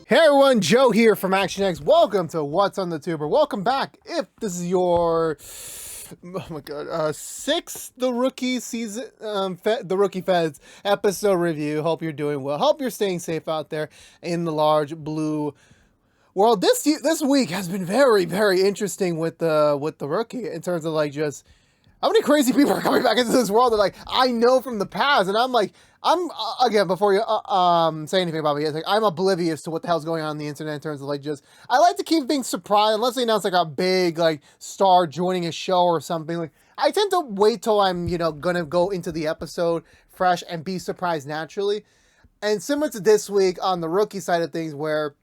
Hey everyone, Joe here from ActionX. Welcome to What's on the Tuber. Welcome back. If this is your, sixth The Rookie season, The Rookie Feds episode review. Hope you're doing well. Hope you're staying safe out there in the large blue world. This week has been very, very interesting with the rookie in terms of like just how many crazy people are coming back into this world that like I know from the past, and I'm again, before you say anything about me, it's like I'm oblivious to what the hell's going on the internet in terms of like just I like to keep things surprised unless they announce like a big like star joining a show or something. Like I tend to wait till I'm gonna go into the episode fresh and be surprised naturally. And similar to this week on the rookie side of things, where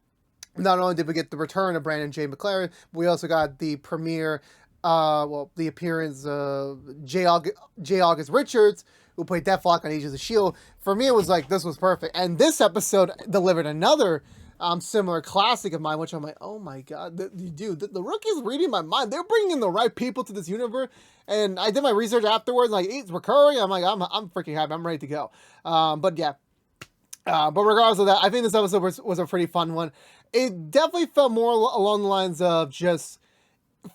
not only did we get the return of Brandon J. McLaren, we also got the premiere. The appearance of J. August Richards, who played Deathlock on Agents of S.H.I.E.L.D. For me, it was like, this was perfect. And this episode delivered another similar classic of mine, which I'm like, oh my god, the rookie's reading my mind. They're bringing in the right people to this universe. And I did my research afterwards, like, it's recurring. I'm like, I'm freaking happy. I'm ready to go. But regardless of that, I think this episode was a pretty fun one. It definitely felt more along the lines of just,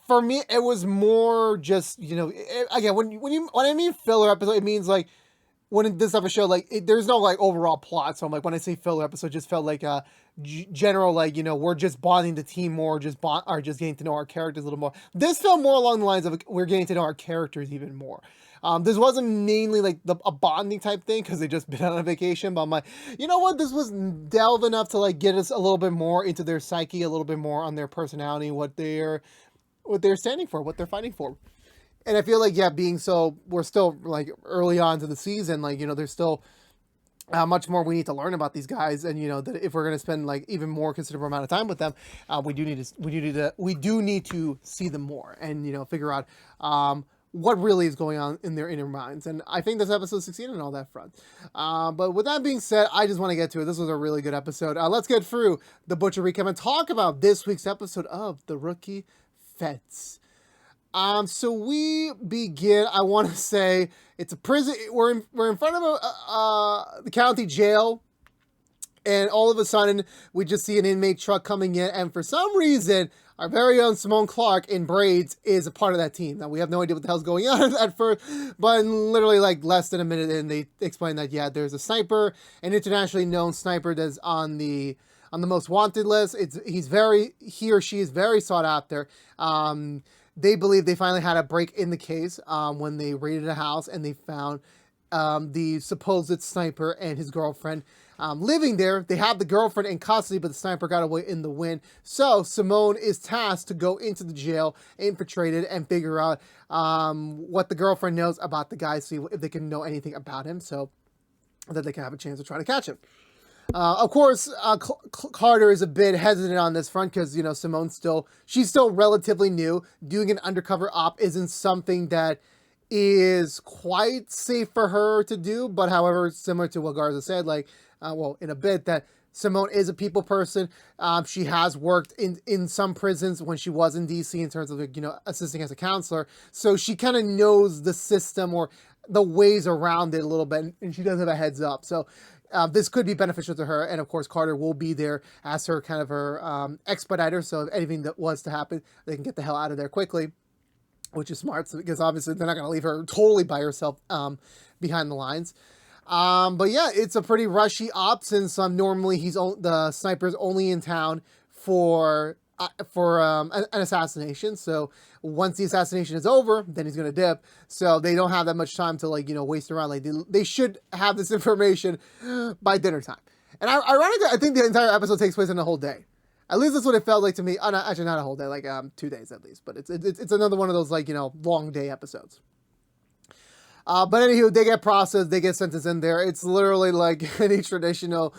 for me, it was more just, again, when I mean filler episode, it means like when in this type of show, like there's no like overall plot. So I'm like, when I say filler episode, it just felt like a general, like, we're just bonding the team more, just getting to know our characters a little more. This felt more along the lines of we're getting to know our characters even more. This wasn't mainly like a bonding type thing because they just been on a vacation, but I'm like, you know what? This was delve enough to like get us a little bit more into their psyche, a little bit more on their personality, what they're standing for, what they're fighting for. And I feel like, we're still like early on to the season, like, there's still much more we need to learn about these guys. And, that if we're going to spend like even more considerable amount of time with them, we do need to see them more and, figure out, what really is going on in their inner minds. And I think this episode succeeded on all that front. But with that being said, I just want to get to it. This was a really good episode. Let's get through the Butcher recap and talk about this week's episode of The Rookie Feds. So we begin. I want to say it's a prison. We're in front of the county jail, and all of a sudden we just see an inmate truck coming in, and for some reason our very own Simone Clark in braids is a part of that team. Now we have no idea what the hell's going on at first, but literally like less than a minute in, they explain that there's a sniper, an internationally known sniper that's on the most wanted list. He or she is very sought after. They believe they finally had a break in the case when they raided a house and they found the supposed sniper and his girlfriend living there. They have the girlfriend in custody, but the sniper got away in the wind. So Simone is tasked to go into the jail, infiltrate it, and figure out what the girlfriend knows about the guy, see if they can know anything about him, so that they can have a chance to try to catch him. Of course, Carter is a bit hesitant on this front because, she's still relatively new. Doing an undercover op isn't something that is quite safe for her to do. But however, similar to what Garza said, in a bit, that Simone is a people person. She has worked in some prisons when she was in DC in terms of, assisting as a counselor. So she kind of knows the system or the ways around it a little bit, and she does have a heads up. So this could be beneficial to her, and of course Carter will be there as her kind of her expediter, so if anything that was to happen, they can get the hell out of there quickly, which is smart, because obviously they're not going to leave her totally by herself behind the lines. But yeah, it's a pretty rushy op, since normally the sniper's only in town for an assassination. So once the assassination is over, then he's gonna dip. So they don't have that much time to waste around. Like they should have this information by dinner time. And ironically, I think the entire episode takes place in a whole day. At least that's what it felt like to me. Actually, not a whole day, 2 days at least. But it's another one of those long day episodes. But anywho, they get processed, they get sentenced in there. It's literally like any traditional,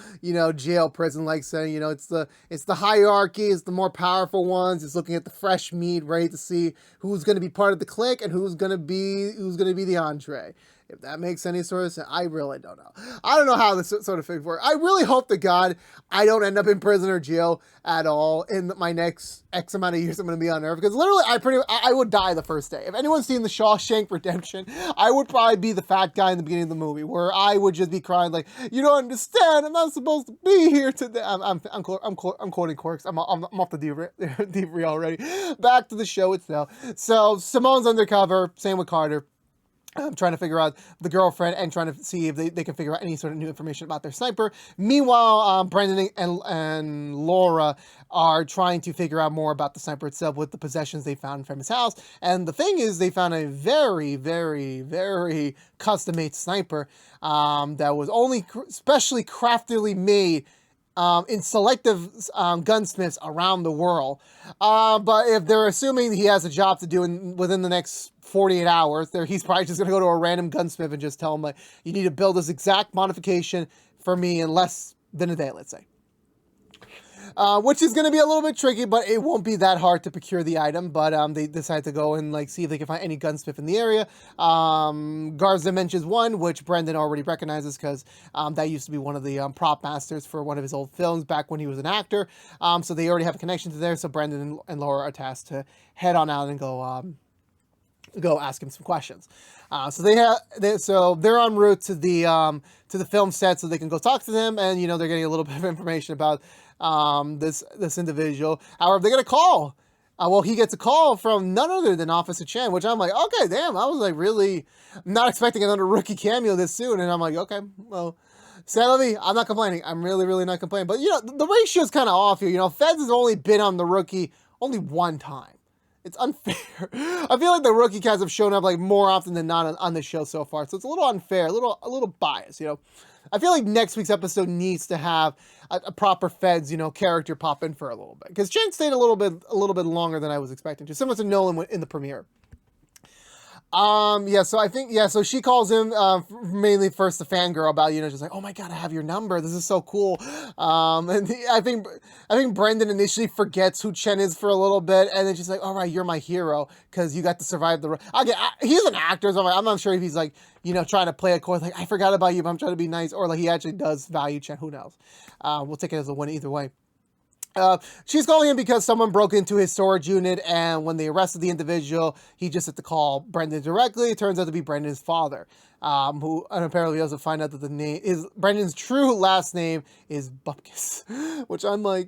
jail prison, like saying, it's the hierarchy, it's the more powerful ones. It's looking at the fresh meat, ready to see who's going to be part of the clique and who's going to be the entree. If that makes any sort of sense, I really don't know. I don't know how this sort of thing works. I really hope to God I don't end up in prison or jail at all in my next X amount of years I'm going to be on Earth. Because literally, I would die the first day. If anyone's seen the Shawshank Redemption, I would probably be the fat guy in the beginning of the movie where I would just be crying like, "You don't understand. I'm not supposed to be here today." I'm quoting quirks. I'm off the derail already. Back to the show itself. So Simone's undercover. Same with Carter. Trying to figure out the girlfriend and trying to see if they can figure out any sort of new information about their sniper. Meanwhile, Brendan and Laura are trying to figure out more about the sniper itself with the possessions they found from his house. And the thing is, they found a very, very, very custom-made sniper that was only specially craftily made in selective gunsmiths around the world. But if they're assuming he has a job to do within the next 48 hours, he's probably just going to go to a random gunsmith and just tell him, like, you need to build this exact modification for me in less than a day, let's say. Which is going to be a little bit tricky, but it won't be that hard to procure the item. But they decide to go and see if they can find any gunsmith in the area. Garza mentions one, which Brendan already recognizes because that used to be one of the prop masters for one of his old films back when he was an actor. So they already have a connection to there. So Brendan and Laura are tasked to head on out and go ask him some questions. So they're en route to the film set so they can go talk to them, and they're getting a little bit of information about this individual. However, they get a call. He gets a call from none other than Officer Chen, which I'm like, okay, damn, I was like really not expecting another rookie cameo this soon, and I'm like, okay, well, sadly, I'm not complaining. I'm really, really not complaining. But the ratio's kind of off here. Feds has only been on the rookie only one time. It's unfair. I feel like the rookie cats have shown up like more often than not on the show so far, so it's a little unfair, a little biased. I feel like next week's episode needs to have a proper Feds character pop in for a little bit, because Chen stayed a little bit longer than I was expecting to, similar to Nolan in the premiere. So she calls him mainly first the fangirl about just like, oh my god, I have your number, this is so cool. And I think Brendan initially forgets who Chen is for a little bit, and then she's like, all right, you're my hero because you got to survive the. He's an actor, so I'm not sure if he's like trying to play a chord like I forgot about you, but I'm trying to be nice, or like he actually does value Chen. Who knows? We'll take it as a win either way. She's calling him because someone broke into his storage unit, and when they arrested the individual, he just had to call Brendan directly. It turns out to be Brendan's father, who apparently doesn't find out that Brendan's true last name is Bupkis, which I'm like,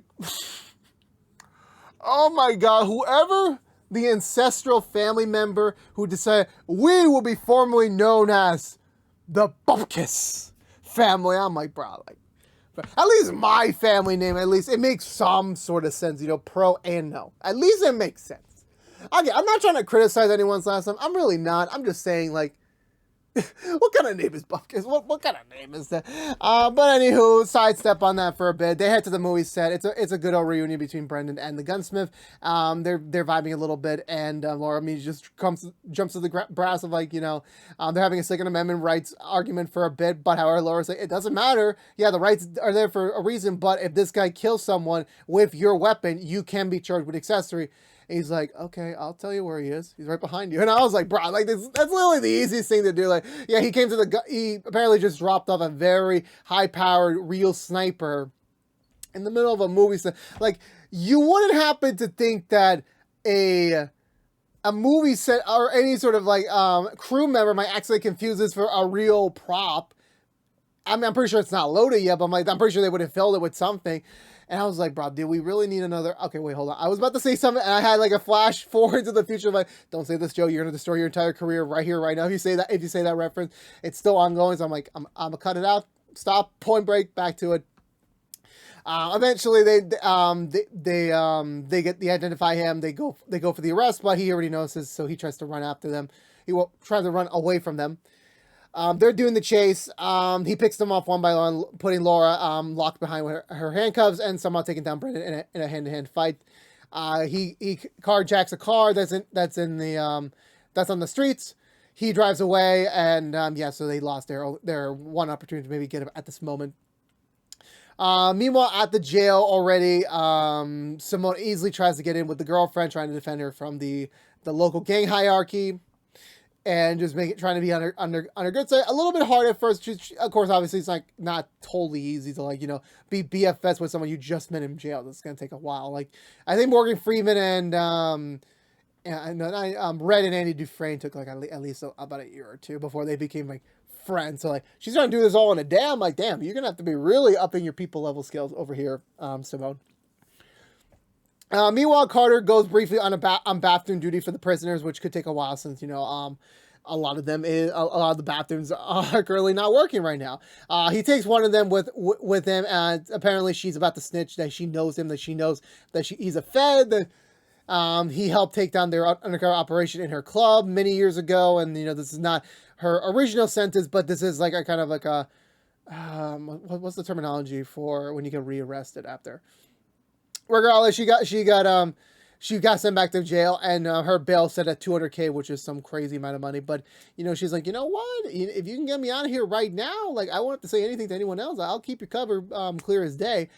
oh my god, whoever the ancestral family member who decided we will be formally known as the Bupkis family, I'm like, bro, like, at least my family name, at least it makes some sort of sense, pro and no. At least it makes sense. Okay, I'm not trying to criticize anyone's last name. I'm really not. I'm just saying, like, what kind of name is Bupkis? What kind of name is that? But anywho, sidestep on that for a bit. They head to the movie set. It's a good old reunion between Brendan and the gunsmith. They're vibing a little bit, and Laura just jumps to the brass of like, they're having a Second Amendment rights argument for a bit. But however, Laura's like, it doesn't matter. Yeah, the rights are there for a reason. But if this guy kills someone with your weapon, you can be charged with accessory. And he's like, okay, I'll tell you where he is. He's right behind you. And I was like, bro, like that's literally the easiest thing to do. Like, yeah, he apparently just dropped off a very high-powered real sniper in the middle of a movie set. Like, you wouldn't happen to think that a movie set or any sort of like crew member might actually confuse this for a real prop. I mean, I'm pretty sure it's not loaded yet, but I'm pretty sure they would have filled it with something. And I was like, bro, do we really need another? Okay, wait, hold on. I was about to say something, and I had like a flash forward to the future. Like, don't say this, Joe. You're gonna destroy your entire career right here, right now. If you say that reference, it's still ongoing. So I'm like, I'm gonna cut it out. Stop. Point break. Back to it. Eventually, they identify him. They go for the arrest, but he already notices, so he tries to run after them. He tries to run away from them. They're doing the chase. He picks them off one by one, putting Laura locked behind her handcuffs and somehow taking down Brendan in a hand-to-hand fight. He carjacks a car that's on the streets. He drives away, and so they lost their one opportunity to maybe get him at this moment. Meanwhile, at the jail already, Simone easily tries to get in with the girlfriend, trying to defend her from the local gang hierarchy. and just trying to be on her good side. A little bit hard at first. Of course, obviously, it's like not totally easy to like be BFS with someone you just met in jail. That's gonna take a while. Like I think Morgan Freeman and Red and Andy Dufresne took like at least about a year or two before they became like friends. So like she's trying to do this all in a day. I'm like, damn, you're gonna have to be really upping your people level skills over here, Simone. Meanwhile, Carter goes briefly on bathroom duty for the prisoners, which could take a while since a lot of the bathrooms are currently not working right now. He takes one of them with him, and apparently she's about to snitch that she knows him, that she knows that he's a Fed. That he helped take down their undercover operation in her club many years ago, and this is not her original sentence, but this is like a kind of like a what's the terminology for when you get rearrested after? Regardless, she got sent back to jail, and her bail set at $200K, which is some crazy amount of money. But she's like, you know what? If you can get me out of here right now, like I won't have to say anything to anyone else. I'll keep your cover clear as day.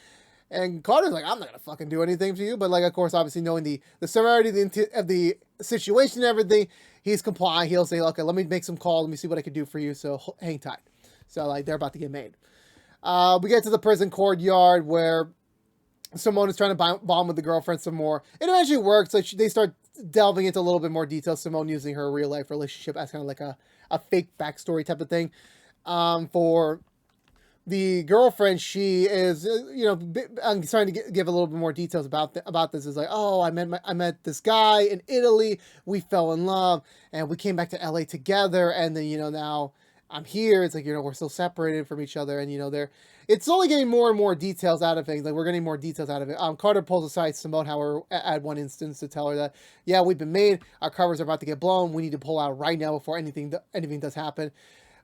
And Carter's like, I'm not gonna fucking do anything for you. But like, of course, obviously knowing the severity of the situation and everything, he's complying. He'll say, okay, let me make some calls. Let me see what I can do for you. So hang tight. So like, they're about to get made. We get to the prison courtyard where Simone is trying to bond with the girlfriend some more. It eventually works. Like they start delving into a little bit more detail. Simone using her real life relationship as kind of like a fake backstory type of thing. For the girlfriend, she is I'm trying to give a little bit more details about this. Is like, oh, I met this guy in Italy. We fell in love, and we came back to LA together. And then now I'm here. It's like we're still separated from each other, and it's only getting more and more details out of things. Like we're getting more details out of it. Carter pulls aside Simone, however, at one instance to tell her that, yeah, we've been made. Our covers are about to get blown. We need to pull out right now before anything does happen.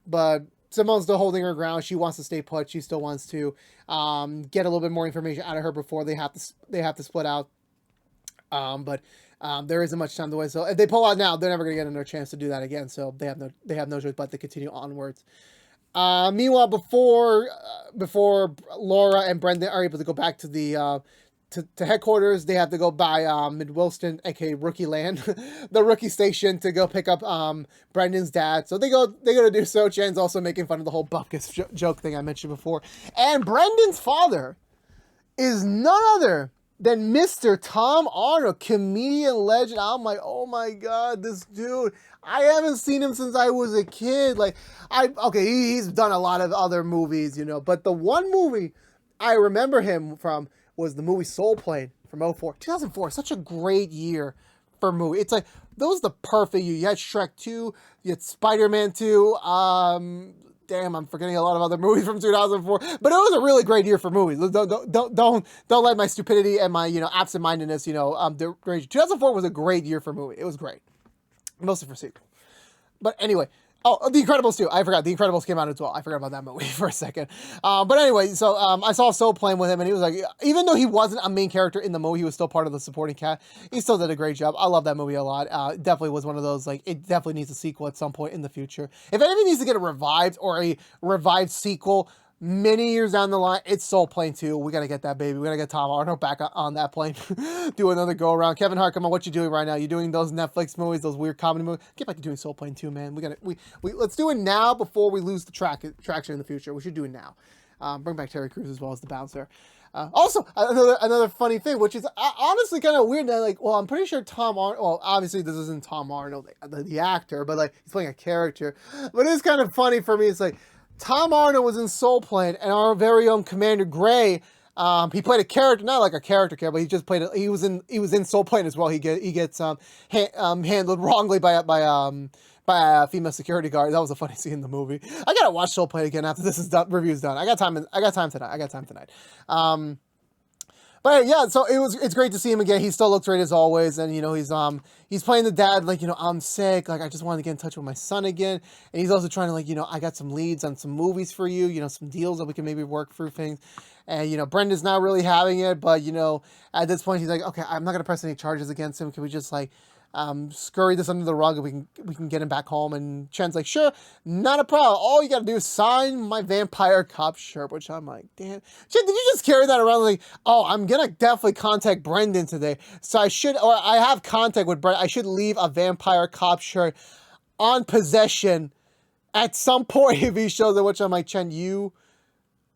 But Simone's still holding her ground. She wants to stay put. She still wants to get a little bit more information out of her before they have to split out. But there isn't much time to wait. So if they pull out now, they're never going to get another chance to do that again. So they have no choice but to continue onwards. Meanwhile, before Laura and Brendan are able to go back to the to headquarters, they have to go by Mid-Wilston, aka Rookie Land, the rookie station, to go pick up Brendan's dad. So they go to do so. Jen's also making fun of the whole Bupkis joke thing I mentioned before. And Brendan's father is none other than Mr. Tom Arnold, comedian legend. I'm like, oh my God, this dude. I haven't seen him since I was a kid. Like, he's done a lot of other movies, but the one movie I remember him from was the movie Soul Plane from 2004. 2004, such a great year for a movie. It's like, that was the perfect year. You had Shrek 2, you had Spider-Man 2, damn, I'm forgetting a lot of other movies from 2004, but it was a really great year for movies. Don't let my stupidity and my, absent-mindedness, 2004 was a great year for movie. It was great. Mostly for sequel. But anyway, The Incredibles 2. I forgot. The Incredibles came out as well. I forgot about that movie for a second. But anyway, so I saw Soul playing with him, and he was like, even though he wasn't a main character in the movie, he was still part of the supporting cast. He still did a great job. I love that movie a lot. It definitely was one of those, like, it definitely needs a sequel at some point in the future. If anything needs to get a revived sequel, many years down the line, it's Soul Plane 2. We gotta get that baby. We gotta get Tom Arnold back on that plane. Do another go around. Kevin Hart, come on, what you doing right now? You doing those Netflix movies, those weird comedy movies? Get back to doing Soul Plane 2, man. Let's do it now before we lose the traction in the future. We should do it now. Bring back Terry Crews as well as the bouncer. Also, another funny thing, which is honestly kind of weird that, like, well, I'm pretty sure Tom Arnold, well, obviously this isn't Tom Arnold, the actor, but like, he's playing a character. But it's kind of funny for me. It's like, Tom Arnold was in Soul Plane, and our very own Commander Gray, he played a character, not like a character, but he was in Soul Plane as well. He gets handled wrongly by a female security guard. That was a funny scene in the movie. I gotta watch Soul Plane again after this review's done. I got time tonight. But yeah, so it's great to see him again. He still looks great as always, and he's playing the dad, like, I'm sick, like I just wanted to get in touch with my son again. And he's also trying to, like, I got some leads on some movies for you, some deals that we can maybe work through things. And Brenda's not really having it, but at this point he's like, okay, I'm not gonna press any charges against him. Can we just like scurry this under the rug and we can get him back home? And Chen's like, sure, not a problem. All you gotta do is sign my vampire cop shirt, which I'm like, damn. Chen, did you just carry that around like, oh, I'm gonna definitely contact Brendan today, so I have contact with Brendan, I should leave a vampire cop shirt on possession at some point if he shows it, which I'm like, Chen, you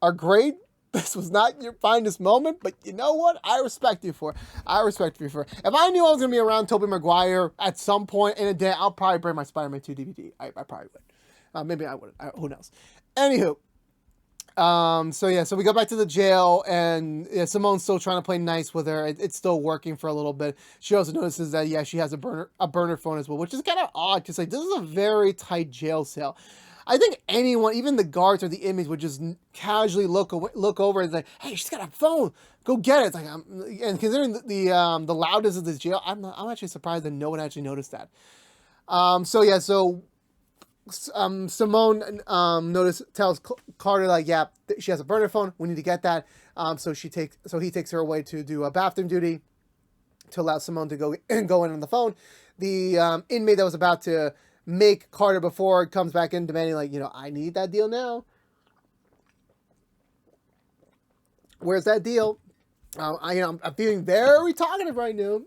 are great. This was not your finest moment, but you know what? I respect you for it. I respect you for it. If I knew I was going to be around Tobey Maguire at some point in a day, I'll probably bring my Spider-Man 2 DVD. I probably would. Maybe I wouldn't. Who knows? Anywho. So we go back to the jail, and Simone's still trying to play nice with her. It's still working for a little bit. She also notices that, yeah, she has a burner phone as well, which is kind of odd, because like, this is a very tight jail cell. I think anyone, even the guards or the inmates, would just casually look over and say, "Hey, she's got a phone. Go get it." It's like, and considering the loudness of this jail, I'm actually surprised that no one actually noticed that. Simone tells Carter, like, yeah, she has a burner phone. We need to get that. So he takes her away to do a bathroom duty to allow Simone to go in on the phone. The inmate that was about to make Carter before comes back in demanding, like, I need that deal now. Where's that deal? I'm feeling very talkative right now.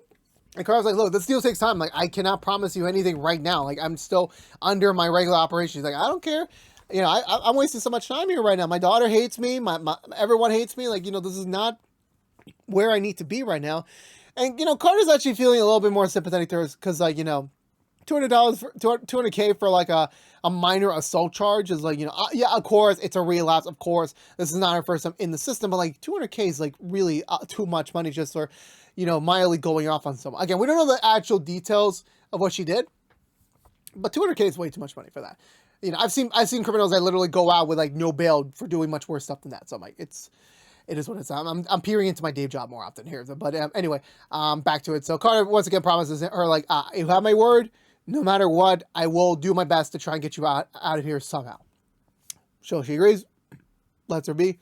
And Carter's like, look, this deal takes time. Like, I cannot promise you anything right now. Like, I'm still under my regular operations. Like, I don't care. I'm wasting so much time here right now. My daughter hates me. Everyone hates me. Like, this is not where I need to be right now. And, Carter's actually feeling a little bit more sympathetic to her because, like, $200K for like a minor assault charge is like, yeah, of course it's a relapse. Of course, this is not her first time in the system, but like $200K is like really too much money just for, mildly going off on someone. Again, we don't know the actual details of what she did, but $200K is way too much money for that. I've seen criminals that literally go out with like no bail for doing much worse stuff than that. So I'm like, it is what it's. I'm peering into my day job more often here. But anyway, back to it. So Carter once again promises her, like, you have my word. No matter what, I will do my best to try and get you out of here somehow. So she agrees. Lets her be.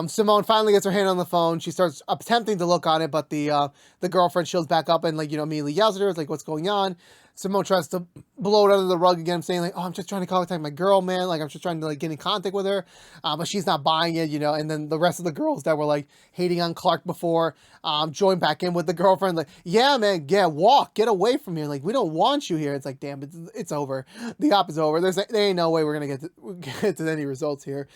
Simone finally gets her hand on the phone. She starts attempting to look on it, but the girlfriend shows back up and, like, immediately yells at her. It's like, what's going on? Simone tries to blow it under the rug again, saying, like, oh, I'm just trying to contact my girl, man. Like, I'm just trying to, like, get in contact with her. But she's not buying it, And then the rest of the girls that were, like, hating on Clark before join back in with the girlfriend. Like, yeah, man, get away from here. Like, we don't want you here. It's like, damn, it's over. The op is over. There ain't no way we're going to get to any results here.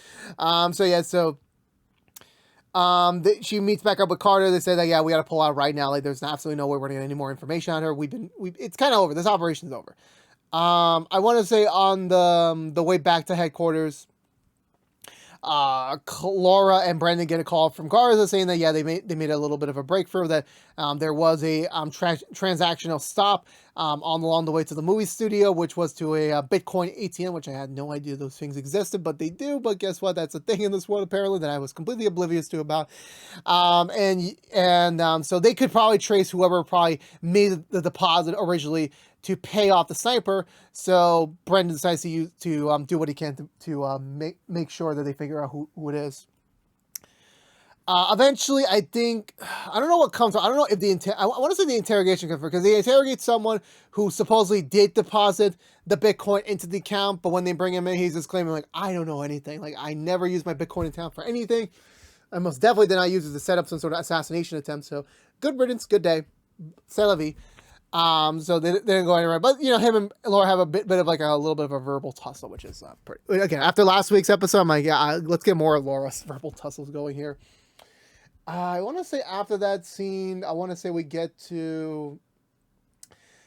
She meets back up with Carter. They say that, yeah, we got to pull out right now. Like, there's absolutely no way we're going to get any more information on her. It's kind of over. This operation's over. I want to say on the way back to headquarters, Laura and Brendan get a call from Garza saying that, yeah, they made a little bit of a breakthrough, that there was a transactional stop along the way to the movie studio, which was to a Bitcoin ATM, which I had no idea those things existed, but they do. But guess what? That's a thing in this world, apparently, that I was completely oblivious to about. So they could probably trace whoever probably made the deposit originally to pay off the sniper. So Brendan decides to do what he can to make sure that they figure out who it is. Eventually, I don't know what comes. I don't know if I want to say the interrogation comes, because they interrogate someone who supposedly did deposit the Bitcoin into the account, but when they bring him in, he's just claiming, like, I don't know anything. Like, I never used my Bitcoin account for anything. I most definitely did not use it to set up some sort of assassination attempt. So good riddance, good day, c'est la vie. So they didn't go anywhere, but him and Laura have a bit of like a little bit of a verbal tussle, which is pretty. Again, after last week's episode, I'm like, yeah, let's get more of Laura's verbal tussles going here. I want to say after that scene, we get to.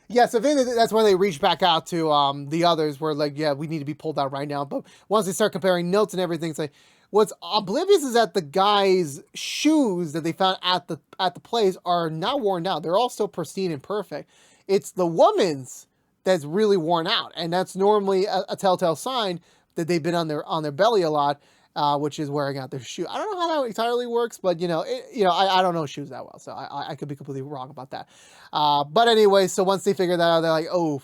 Yeah, so that's when they reach back out to the others. Where, like, yeah, we need to be pulled out right now. But once they start comparing notes and everything, it's like, what's oblivious is that the guy's shoes that they found at the place are not worn out. They're all still pristine and perfect. It's the woman's that's really worn out, and that's normally a telltale sign that they've been on their belly a lot, which is wearing out their shoe. I don't know how that entirely works, but I don't know shoes that well, so I could be completely wrong about that. But anyway, so once they figure that out, they're like, oh.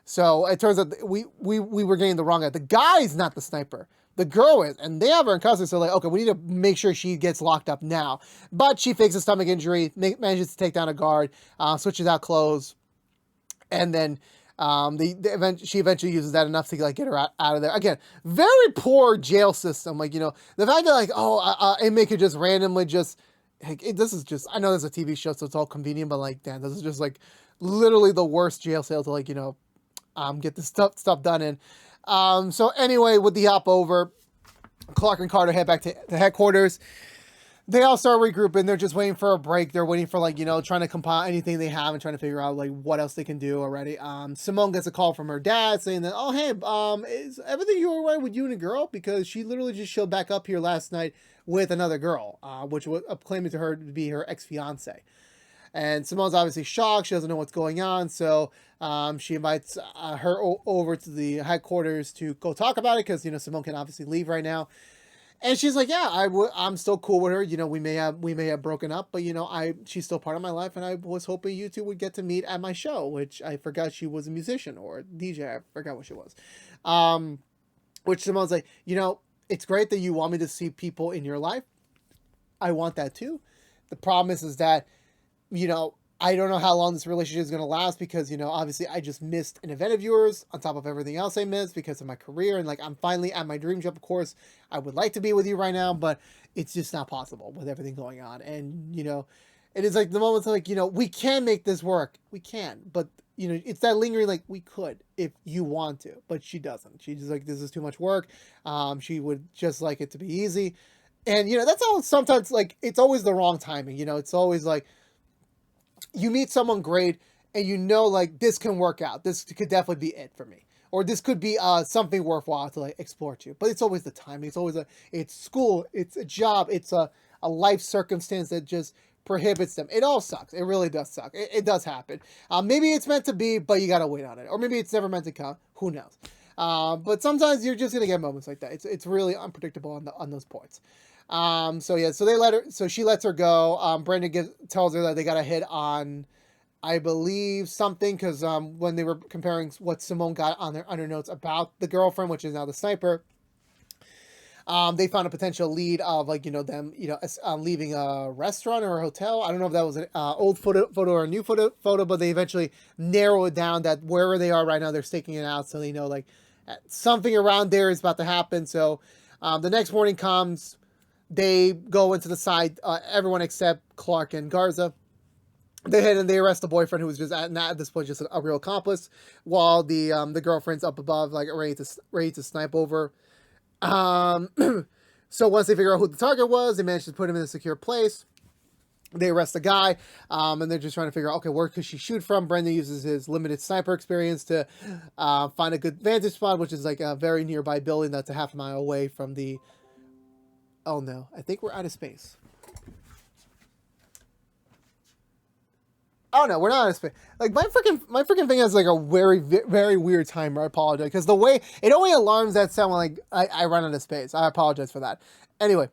So it turns out we were getting the wrong guy. The guy's not the sniper. The girl is, and they have her in custody, so like, okay, we need to make sure she gets locked up now. But she fakes a stomach injury, manages to take down a guard, switches out clothes, and then she eventually uses that enough to, like, get her out of there. Again, very poor jail system. Like, the fact that, like, inmate could just randomly just, this is just, I know there's a TV show, so it's all convenient, but, like, damn, this is just, like, literally the worst jail cell to, like, get this stuff done in. So anyway, with the hop over, Clark and Carter head back to the headquarters. They all start regrouping. They're just waiting for a break. They're waiting for, like, you know, trying to compile anything they have and trying to figure out, like, what else they can do already. Simone gets a call from her dad saying that, oh, hey, is everything you all right with you and a girl? Because she literally just showed back up here last night with another girl, which was claiming to her to be her ex-fiance. And Simone's obviously shocked. She doesn't know what's going on. So she invites her over to the headquarters to go talk about it because, you know, Simone can obviously leave right now. And she's like, yeah, I'm still cool with her. You know, we may have broken up, but, you know, she's still part of my life, and I was hoping you two would get to meet at my show, which I forgot she was a musician or a DJ. I forgot what she was. Which Simone's like, you know, it's great that you want me to see people in your life. I want that too. The problem is that, you know, I don't know how long this relationship is going to last because, you know, obviously I just missed an event of yours on top of everything else I missed because of my career. And, like, I'm finally at my dream job. Of course, I would like to be with you right now, but it's just not possible with everything going on. And, you know, it is like the moments like, you know, we can make this work. We can. But, you know, it's that lingering, like, we could if you want to. But she doesn't. She's just like, this is too much work. She would just like it to be easy. And, you know, that's how sometimes, like, it's always the wrong timing. You know, it's always like, you meet someone great and you know, like, this can work out. This could definitely be it for me. Or this could be something worthwhile to, like, explore too. But it's always the timing. It's always it's school, it's a job, it's a life circumstance that just prohibits them. It all sucks. It really does suck. It does happen. Maybe it's meant to be, but you gotta wait on it. Or maybe it's never meant to come. Who knows? But sometimes you're just gonna get moments like that. It's really unpredictable on those points. So yeah, so she lets her go. Brandon tells her that they got a hit on, I believe, something, because when they were comparing what Simone got on their under notes about the girlfriend, which is now the sniper, they found a potential lead of, like, you know, them, you know, leaving a restaurant or a hotel. I don't know if that was an old photo or a new photo, but they eventually narrow it down that wherever they are right now, they're staking it out, so they know, like, something around there is about to happen. So the next morning comes. They go into the side, everyone except Clark and Garza. They head and they arrest the boyfriend, who was just at this point just a real accomplice, while the girlfriend's up above, like, ready to snipe over. So once they figure out who the target was, they manage to put him in a secure place. They arrest the guy, and they're just trying to figure out, okay, where could she shoot from? Brendan uses his limited sniper experience to find a good vantage spot, which is like a very nearby building that's a half a mile away from the... Oh no, I think we're out of space. Oh no, we're not out of space. Like, my freaking thing has, like, a very, very weird timer. I apologize, because the way it only alarms that sound like I run out of space. I apologize for that. Anyway,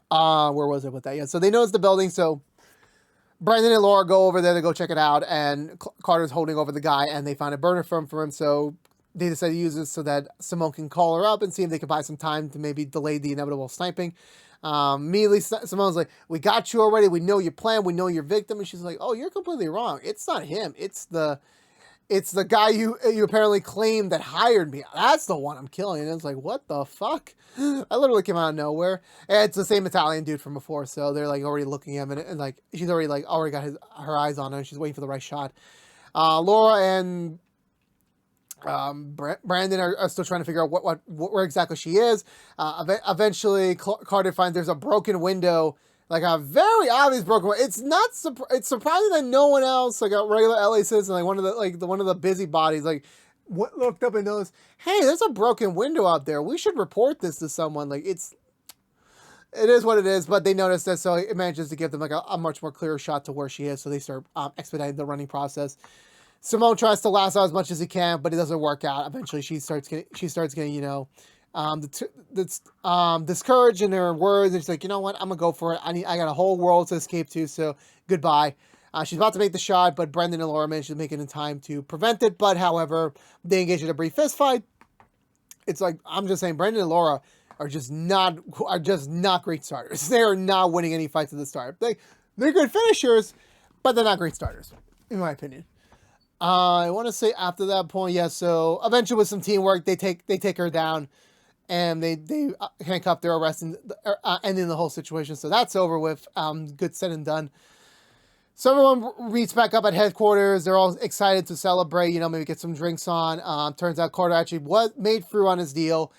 where was it with that? Yeah, so they notice the building, so Brandon and Laura go over there to go check it out, and Carter's holding over the guy, and they find a burner for him, so they decide to use this so that Simone can call her up and see if they can buy some time to maybe delay the inevitable sniping. Immediately, Simone's like, we got you already. We know your plan. We know your victim. And she's like, oh, you're completely wrong. It's not him. It's the guy you apparently claimed that hired me. That's the one I'm killing. And it's like, what the fuck? I literally came out of nowhere. And it's the same Italian dude from before. So they're, like, already looking at him, and like, she's already got her eyes on him. She's waiting for the right shot. Laura and Brandon are still trying to figure out where exactly she is. Eventually, Carter finds there's a broken window, like a very obvious broken window. It's surprising that no one else, like a regular LA citizen, like one of the busybodies, like, looked up and noticed, hey, there's a broken window out there. We should report this to someone. Like, it is what it is, but they notice that, so it manages to give them, like, a much more clear shot to where she is. So they start expediting the running process. Simone tries to lasso as much as he can, but it doesn't work out. Eventually, she starts getting, you know, discouraged in her words, and she's like, you know what, I'm gonna go for it. I got a whole world to escape to, so goodbye. She's about to make the shot, but Brendan and Laura manage to make it in time to prevent it. But however, they engage in a brief fist fight. It's like, I'm just saying, Brendan and Laura are just not great starters. They are not winning any fights at the start. They're good finishers, but they're not great starters, in my opinion. I want to say after that point, yeah, so eventually with some teamwork, they take her down, and they handcuff their arrest and ending the whole situation. So that's over with. Good said and done. So everyone meets back up at headquarters. They're all excited to celebrate, maybe get some drinks on. Turns out Carter actually made through on his deal.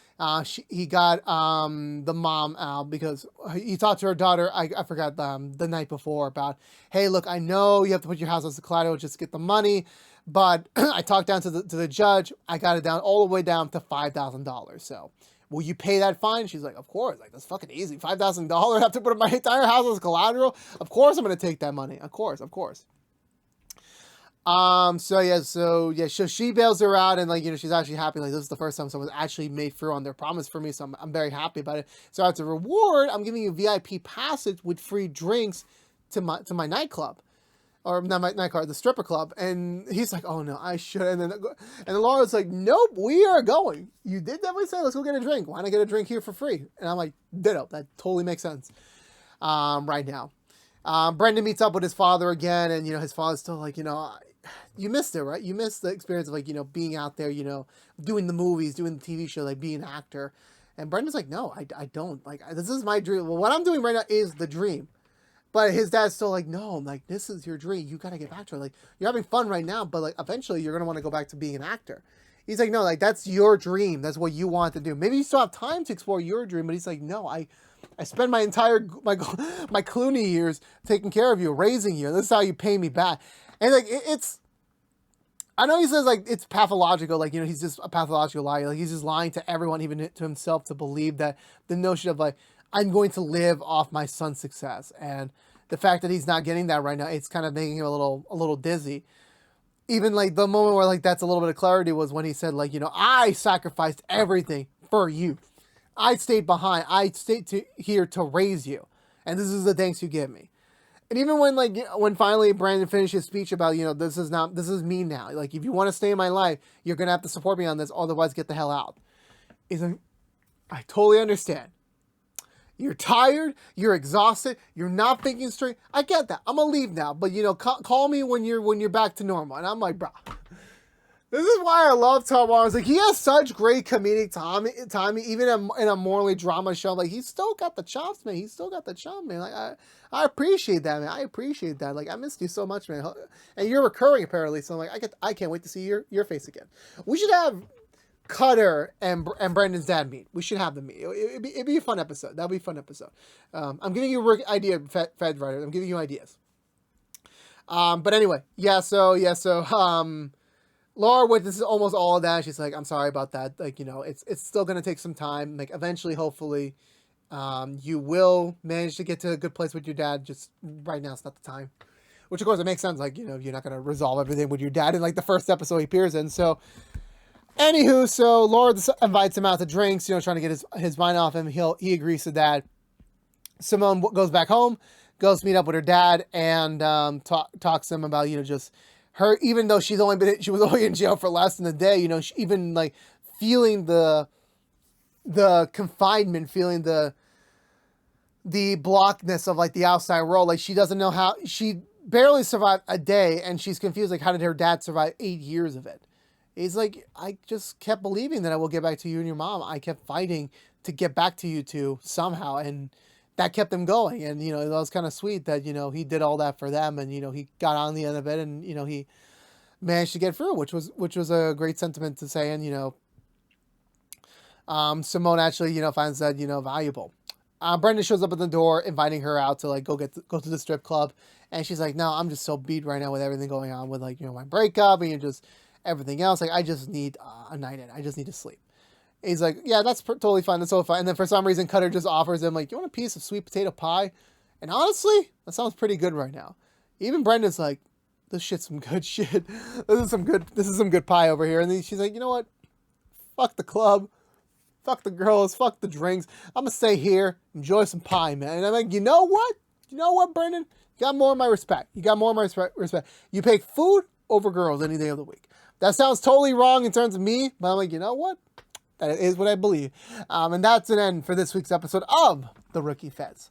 He got the mom out because he talked to her daughter, I forgot, the night before about, hey, look, I know you have to put your house as a collateral just to get the money, but I talked down to the judge. I got it down all the way down to $5,000. So will you pay that fine? She's like, of course. Like, that's fucking easy. $5,000. I have to put my entire house as collateral. Of course I'm going to take that money. Of course. So she bails her out, and she's actually happy. Like, this is the first time someone's actually made through on their promise for me. So I'm very happy about it. So as a reward, I'm giving you VIP passes with free drinks to my nightclub. Or not my nightclub, the stripper club. And he's like, oh no, I should. And then Laura's like, nope, we are going. You did definitely say, let's go get a drink. Why not get a drink here for free? And I'm like, ditto. That totally makes sense. Right now. Brendan meets up with his father again. And, his father's still like, you missed it, right? You missed the experience of being out there, doing the movies, doing the TV show, being an actor. And Brendan's like, no, I don't. This is my dream. Well, what I'm doing right now is the dream. But his dad's still like, no, this is your dream. You got to get back to it. You're having fun right now, but eventually you're going to want to go back to being an actor. He's like, no, that's your dream. That's what you want to do. Maybe you still have time to explore your dream, but he's like, no, I spend my entire, my Clooney years taking care of you, raising you. And this is how you pay me back. And I know he says it's pathological, he's just a pathological liar. He's just lying to everyone, even to himself, to believe that the notion of I'm going to live off my son's success. And the fact that he's not getting that right now, it's kind of making him a little dizzy. Even the moment where that's a little bit of clarity was when he said I sacrificed everything for you. I stayed behind. I stayed here to raise you. And this is the thanks you give me. And even when finally Brandon finished his speech about, this is me now. If you want to stay in my life, you're going to have to support me on this. Otherwise, get the hell out. He's like, I totally understand. You're tired, you're exhausted, you're not thinking straight. I get that. I'm gonna leave now, but call me when you're back to normal. And I'm like, bro, this is why I love Tom Warner. He has such great comedic timing, even in a morally drama show. He's still got the chops, man. He's still got the charm, man. I appreciate that, man. I appreciate that. I missed you so much, man. And you're recurring apparently, so I can't wait to see your face again. We should have Cutter and Brendan's dad meet. We should have them meet. It'd be a fun episode. That'll be a fun episode. I'm giving you an idea, Fed writer. I'm giving you ideas. But anyway, Laura witnesses almost all of that. She's like, I'm sorry about that. It's still gonna take some time. Eventually, hopefully, you will manage to get to a good place with your dad. Just right now, it's not the time. Which of course it makes sense. You're not gonna resolve everything with your dad in the first episode he appears in. So. Anywho, so Laura invites him out to drinks, trying to get his mind off him. He agrees to that. Simone goes back home, goes to meet up with her dad, and talks to him about, just her, even though she was only in jail for less than a day, she, even feeling the confinement, feeling the blockness of the outside world. She doesn't know how, she barely survived a day, and she's confused, how did her dad survive 8 years of it? He's like, I just kept believing that I will get back to you and your mom. I kept fighting to get back to you two somehow. And that kept him going. And, it was kind of sweet that, he did all that for them. And, he got on the end of it and, he managed to get through, which was a great sentiment to say. And, Simone actually, finds that, valuable. Brendan shows up at the door, inviting her out to go to the strip club. And she's like, no, I'm just so beat right now with everything going on with my breakup and just everything else. I just need a night in. I just need to sleep. He's like, yeah, that's totally fine. That's totally fine. And then for some reason, Cutter just offers him you want a piece of sweet potato pie? And honestly, that sounds pretty good right now. Even Brendan's like, this shit's some good shit. This is some good pie over here. And then she's like, you know what? Fuck the club. Fuck the girls. Fuck the drinks. I'm gonna stay here, enjoy some pie, man. And I'm like, you know what? Brendan? You got more of my respect. You pick food over girls any day of the week. That sounds totally wrong in terms of me, but I'm like, you know what? That is what I believe. And that's an end for this week's episode of The Rookie Feds.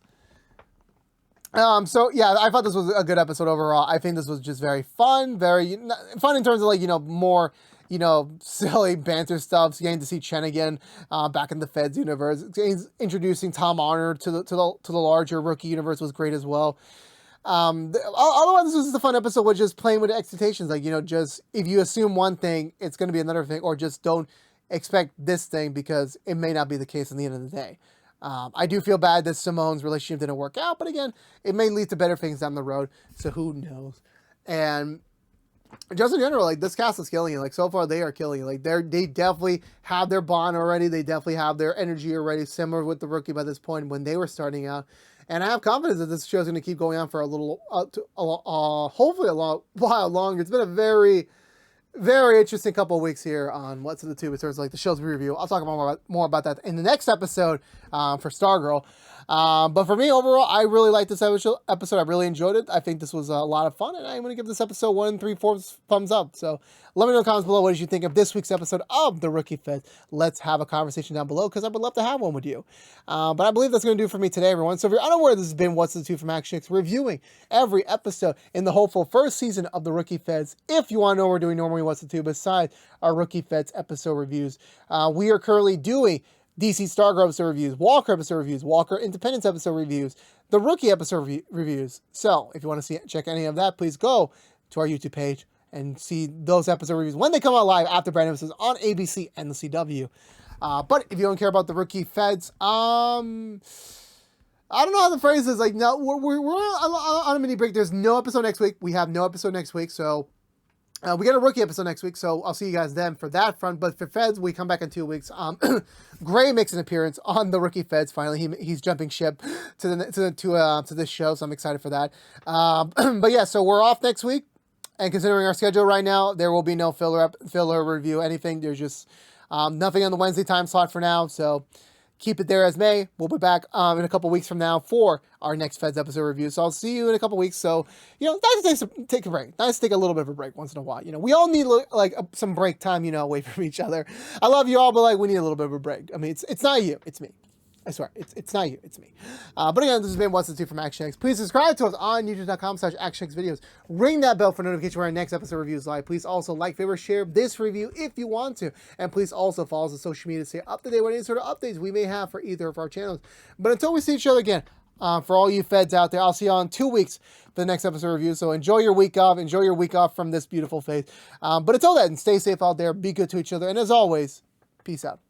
So yeah, I thought this was a good episode overall. I think this was just very fun in terms of more, silly banter stuff. Getting to see Chen again, back in the Feds universe. Introducing Tom Arnold to the larger Rookie universe was great as well. Otherwise, this was a fun episode with just playing with expectations. Like, just if you assume one thing, it's going to be another thing, or just don't expect this thing because it may not be the case in the end of the day. I do feel bad that Simone's relationship didn't work out, but again, it may lead to better things down the road. So who knows? And just in general, like, this cast is killing it. Like, so far they are killing it. Like, they definitely have their bond already. They definitely have their energy already, similar with the Rookie by this point when they were starting out. And I have confidence that this show is going to keep going on for a little, hopefully a long while longer. It's been a very, very interesting couple of weeks here on What's in the Tube in terms of like the show's review. I'll talk more about that in the next episode for Stargirl. But for me, overall, I really liked this episode. I really enjoyed it. I think this was a lot of fun, and I'm going to give this episode 1 3/4 thumbs up. So let me know in the comments below what did you think of this week's episode of The Rookie Feds. Let's have a conversation down below because I would love to have one with you. But I believe that's going to do it for me today, everyone. So if you're unaware, this has been What's the Tube from ActionX, reviewing every episode in the hopeful first season of The Rookie Feds. If you want to know what we're doing normally, What's the Tube, besides our Rookie Feds episode reviews, we are currently doing DC Stargirl episode reviews, Walker episode reviews, Walker Independence episode reviews, the Rookie episode reviews. So if you want to check any of that, please go to our YouTube page and see those episode reviews when they come out live after brand episodes on ABC and the CW. But if you don't care about the Rookie Feds, I don't know how the phrase is. Like, no, we're on a mini break. There's no episode next week. We have no episode next week, so we got a Rookie episode next week, so I'll see you guys then for that front. But for Feds, we come back in 2 weeks. Gray makes an appearance on the Rookie Feds. Finally, he's jumping ship to this show, so I'm excited for that. But yeah, so we're off next week, and considering our schedule right now, there will be no filler review, anything. There's just nothing on the Wednesday time slot for now. So keep it there as may. We'll be back in a couple weeks from now for our next Feds episode review. So I'll see you in a couple weeks. So, nice to take a break. Nice to take a little bit of a break once in a while. We all need like some break time, away from each other. I love you all, but like we need a little bit of a break. I mean, it's not you, it's me. I swear, it's not you, it's me. But again, this has been What's the Tube from ActionX. Please subscribe to us on youtube.com/ActionX videos. Ring that bell for notification when our next episode review is live. Please also like, favorite, share this review if you want to. And please also follow us on social media to stay up to date with any sort of updates we may have for either of our channels. But until we see each other again, for all you Feds out there, I'll see you all in 2 weeks for the next episode review. So enjoy your week off. Enjoy your week off from this beautiful face. But until then, stay safe out there. Be good to each other. And as always, peace out.